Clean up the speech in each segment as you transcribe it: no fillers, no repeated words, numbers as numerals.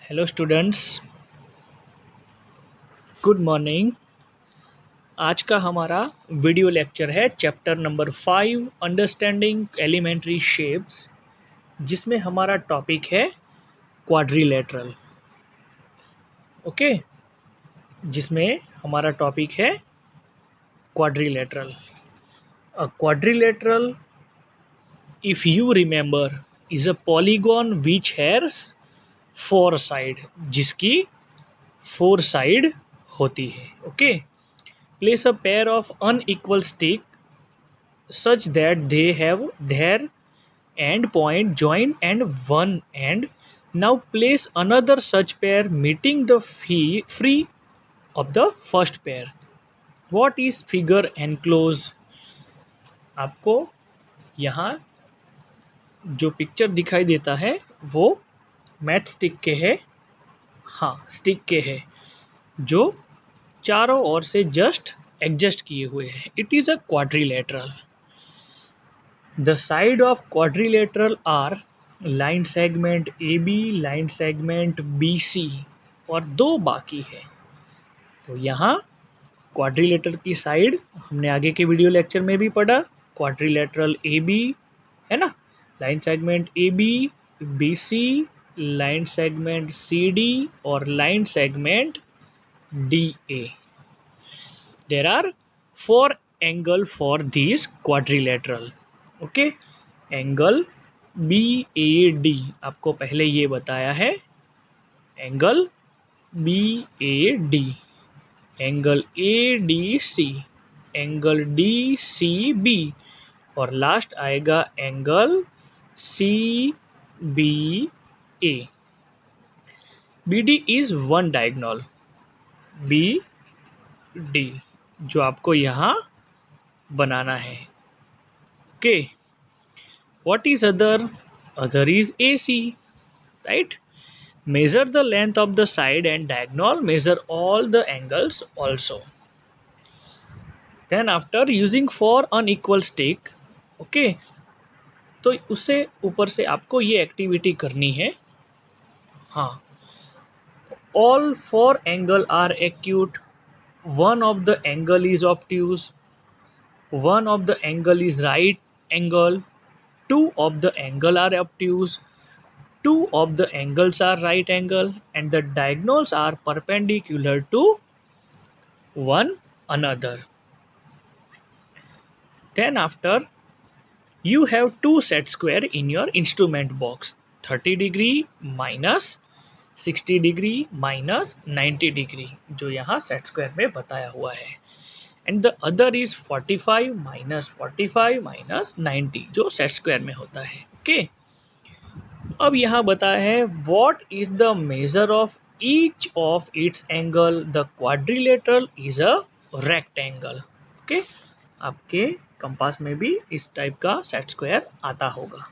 Hello students, good morning. आज का हमारा वीडियो लेक्चर है chapter number 5 understanding elementary shapes, जिसमें हमारा टॉपिक है क्वाड्रिलेटरल। ओके, जिसमें हमारा टॉपिक है quadrilateral. A quadrilateral, if you remember, is a polygon which has four side, जिसकी फोर साइड होती है। Okay, place a pair of unequal stick such that they have their end point joined and one end. Now place another such pair meeting the free of the first pair. What is figure enclosed? आपको यहाँ जो picture दिखाई देता है वो math stick के है। हाँ, स्टिक के है जो चारों ओर से जस्ट एडजस्ट किए हुए हैं। It is a quadrilateral. The side of quadrilateral are line segment AB, line segment BC और दो बाकी है। तो यहाँ क्वाड्रिलेटरल की साइड हमने आगे के वीडियो लेक्चर में भी पढ़ा। क्वाड्रिलेटरल AB है ना, line segment AB, BC, line segment CD और line segment DA। There are four angle for these quadrilateral. Okay, angle BAD आपको पहले ये बताया है, angle BAD, angle ADC, angle DCB और लास्ट आएगा angle CBA। BD is one diagonal, BD जो आपको यहाँ बनाना है। Okay, what is other is AC, right? Measure the length of the side and diagonal, measure all the angles also. Then after using four unequal stick, okay, तो उससे ऊपर से आपको ये एक्टिविटी करनी है। हाँ, all four angle are acute, one of the angle is obtuse, one of the angle is right angle, two of the angle are obtuse, two of the angles are right angle, and the diagonals are perpendicular to one another. Then after, you have two set square in your instrument box, 30 degree minus 60 degree minus 90 degree, जो यहाँ set square में बताया हुआ है, and the other is 45 minus 90 जो set square में होता है। okay? अब यहाँ बताया है what is the measure of each of its angle, the quadrilateral is a rectangle। Okay, आपके कंपास में भी इस टाइप का सेट स्क्वायर आता होगा।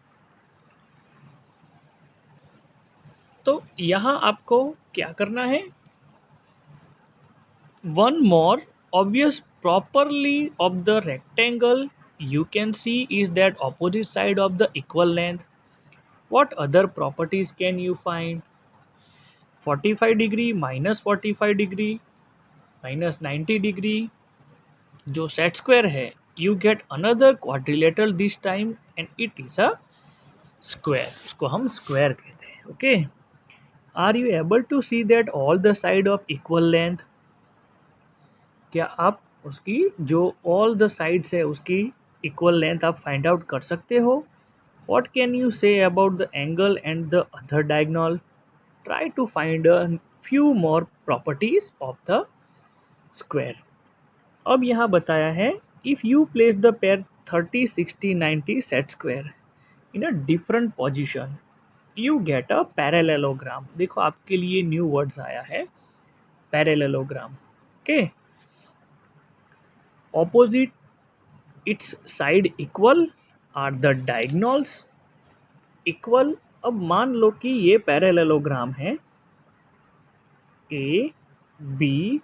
तो यहाँ आपको क्या करना है, one more obvious properly of the rectangle you can see is that opposite side of the equal length. What other properties can you find? 45 degree minus 45 degree minus 90 degree जो set square है, you get another quadrilateral this time and it is a square, उसको हम square कहते हैं। Okay, are you able to see that all the side of equal length? क्या आप उसकी जो ऑल द साइड्स है उसकी इक्वल लेंथ आप फाइंड आउट कर सकते हो? What can you say about the angle and the other diagonal? Try to find a few more properties of the square. अब यहाँ बताया है, if you place the pair 30 60 90 set square in a different position you get a parallelogram. देखो आपके लिए new words आया है, parallelogram. Okay, opposite its side equal are the diagonals equal. अब मान लो कि ये पैरेललोग्राम है, ए बी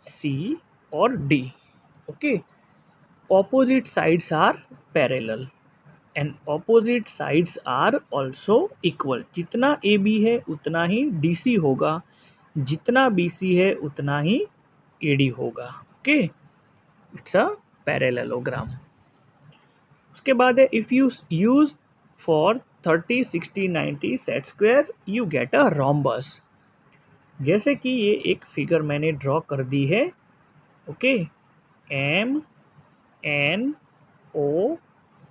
सी और D. Okay, opposite sides are parallel, and opposite sides are also equal. जितना ए बी है उतना ही डी सी होगा, जितना बी सी है उतना ही ए डी होगा। Okay, it's a parallelogram. उसके बाद है if you use for 30 60 90 set square you get a rhombus. जैसे कि ये एक फिगर मैंने ड्रॉ कर दी है। Okay, M N O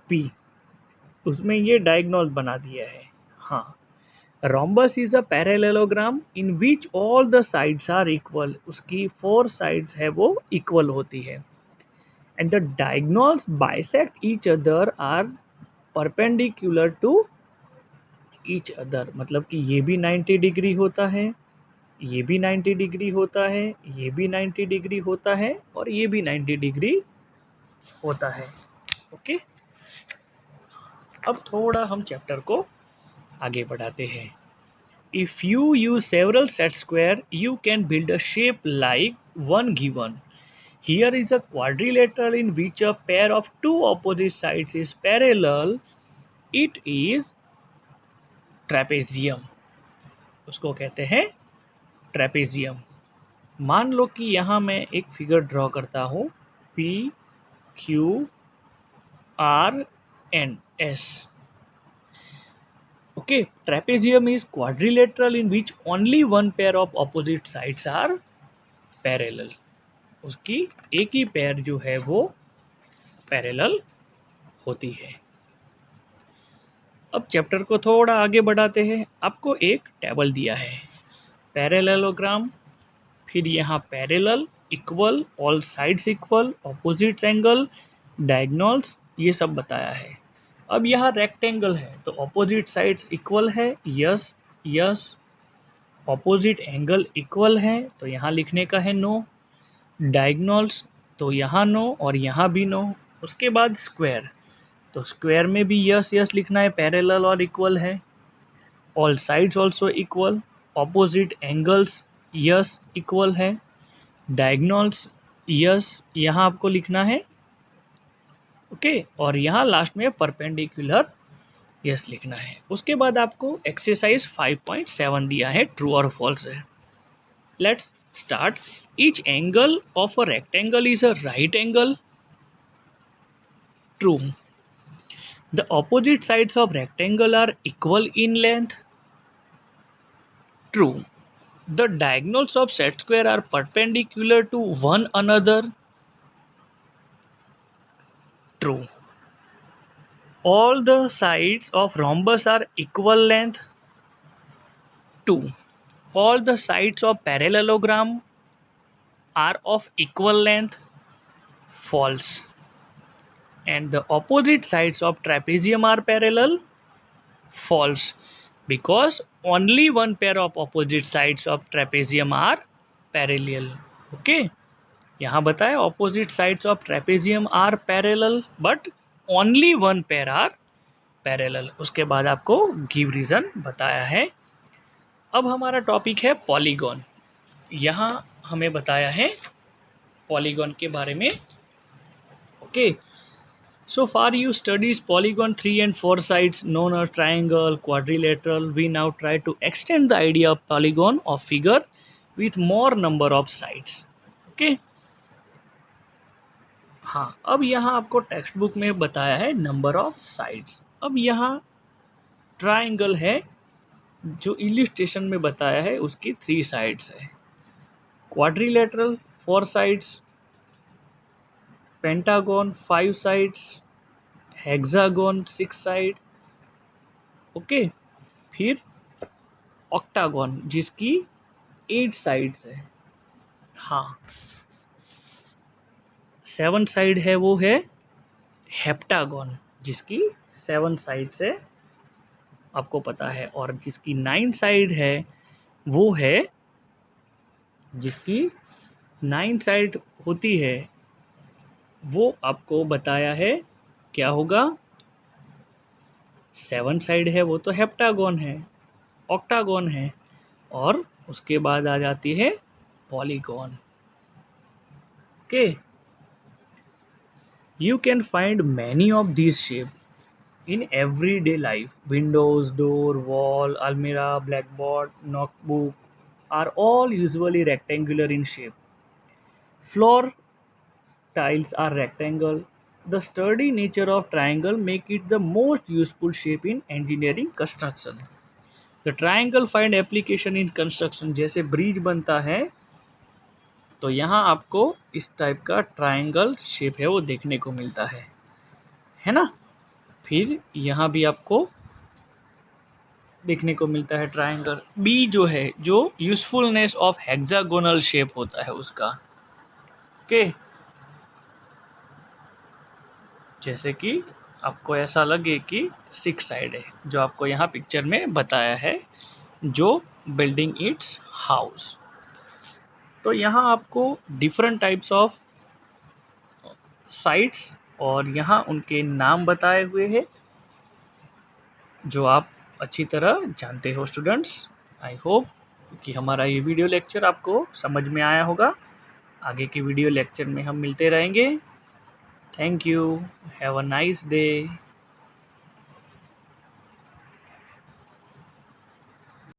P, उसमें ये डायगोनल बना दिया है। हाँ, rhombus is a parallelogram in which all the sides are equal. उसकी 4 साइड्स है वो इक्वल होती है and the diagonals bisect each other are perpendicular to each other. मतलब कि ये भी 90 डिग्री होता है, ये भी 90 डिग्री होता है, ये भी 90 डिग्री होता है और ये भी 90 डिग्री होता है। ओके, अब थोड़ा हम चैप्टर को आगे बढ़ाते हैं। If you use several set square you can build a shape like one given. Here is a quadrilateral in which a pair of two opposite sides is parallel. It is trapezium. उसको कहते हैं trapezium. मान लो कि यहाँ मैं एक figure draw करता हूँ P Q R and S. Okay, trapezium is quadrilateral in which only one pair of opposite sides are parallel. उसकी एक ही पैर जो है वो पैरेलल होती है। अब चैप्टर को थोड़ा आगे बढ़ाते हैं। आपको एक टेबल दिया है, पैरेललोग्राम, फिर यहाँ parallel, equal, all sides equal, opposite angle, diagonals, ये सब बताया है। अब यहाँ रेक्टेंगल है तो ऑपोजिट साइड्स इक्वल है, yes yes. Opposite angle equal है तो यहाँ लिखने का है नो। डायगोनल्स तो यहाँ नो और यहाँ भी नो। उसके बाद स्क्वायर, तो स्क्वायर में भी यस यस लिखना है, पैरेलल और इक्वल है। All sides also equal, opposite angles yes equal है, डायगोनल्स यस यहाँ आपको लिखना है। ओके, और यहाँ लास्ट में परपेंडिकुलर यस लिखना है। उसके बाद आपको एक्सरसाइज 5.7 दिया है, ट्रू और फॉल्स है। Let's start. Each angle of a rectangle is a right angle. True. The opposite sides of rectangle are equal in length. True. The diagonals of set square are perpendicular to one another. True. All the sides of rhombus are equal length. True. All the sides of parallelogram are of equal length. False. And the opposite sides of trapezium are parallel. False. Because only one pair of opposite sides of trapezium are parallel. Okay, यहाँ बताया opposite sides of trapezium are parallel but only one pair are parallel। उसके बाद आपको give reason बताया है। अब हमारा topic है पॉलीगॉन। यहाँ हमें बताया है पॉलीगॉन के बारे में। Okay, so far you studies polygon 3 and 4 sides known as triangle, quadrilateral. We now try to extend the idea of polygon of figure with more number of sides. Okay, हाँ, अब यहाँ आपको टेक्स्ट बुक में बताया है number of sides. अब यहाँ triangle है जो इलिस्ट्रेशन में बताया है, उसकी 3 साइड्स है। Quadrilateral 4 sides, pentagon 5 sides, hexagon 6 side. Okay, फिर ऑक्टागन जिसकी 8 साइड्स है। हाँ, 7 साइड है वो है हेप्टागन जिसकी 7 साइड्स है, आपको पता है। और जिसकी 9 साइड है वो है, जिसकी 9 साइड होती है वो आपको बताया है क्या होगा। 7 साइड है वो तो हेप्टागन है, ऑक्टागन है, और उसके बाद आ जाती है polygon. Okay, you can find many of these shapes in everyday life. Windows, door, wall, almirah, blackboard, notebook are all usually rectangular in shape. Floor tiles are rectangle. The sturdy nature of triangle make it the most useful shape in engineering construction. The triangle find application in construction. जैसे bridge बनता है तो यहाँ आपको इस type का triangle shape है वो देखने को मिलता है ना। फिर यहाँ भी आपको देखने को मिलता है ट्रायंगल। बी जो है जो यूजफुलनेस ऑफ हेक्सागोनल शेप होता है उसका। ओके, जैसे कि आपको ऐसा लगे कि 6 साइड है जो आपको यहाँ पिक्चर में बताया है, जो बिल्डिंग इट्स हाउस। तो यहाँ आपको डिफरेंट टाइप्स ऑफ साइट्स और यहाँ उनके नाम बताए हुए हैं जो आप अच्छी तरह जानते हो स्टूडेंट्स। आई होप कि हमारा ये वीडियो लेक्चर आपको समझ में आया होगा। आगे के वीडियो लेक्चर में हम मिलते रहेंगे। Thank you. Have a nice day.